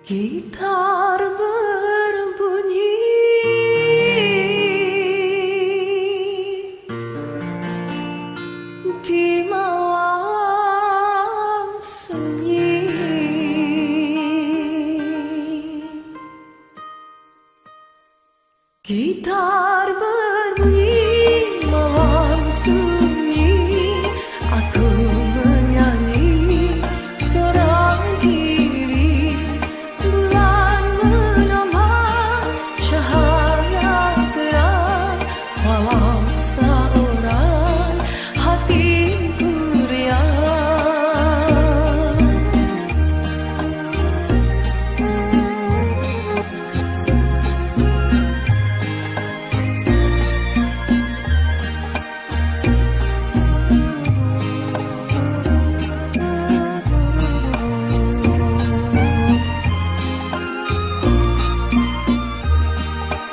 Gitar berbunyi di malam sunyi. Gitar berbunyi malam sunyi, aku menyanyi seorang diri. Bulan menambah cahaya terang, walau seorang hatiku riang.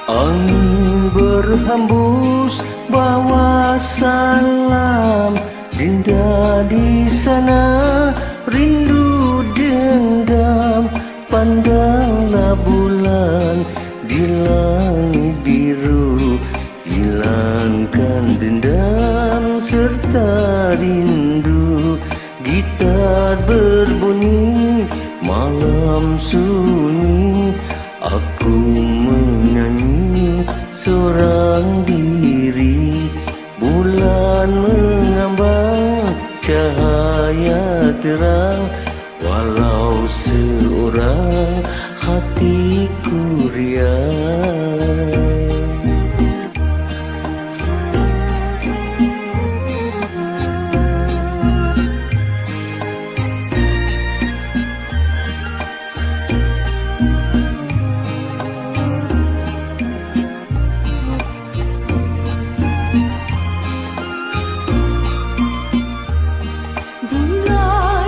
Angin berhembus bawa salam, dinda di sana rindu dendam. Pandanglah bulan di langit biru, hilangkan dendam serta rindu. Gitar berbunyi malam sunyi, aku menyanyi seorang diri. Bulan mengambang cahaya terang, walau seorang hatiku riang.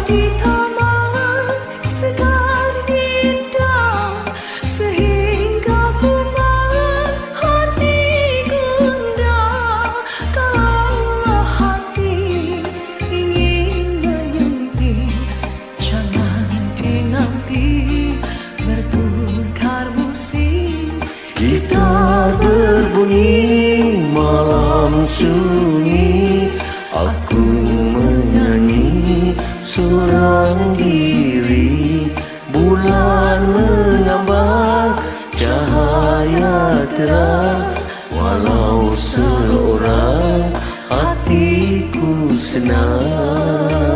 Di taman segar indah, sehingga bulan hati gundah. Kalaulah hati ingin menyunting, jangan dinanti bertukar musim. Gitar berbunyi malam sunyi, aku menyanyi seorang diri. Bulan mengambang cahaya terang, walau seorang hatiku senang.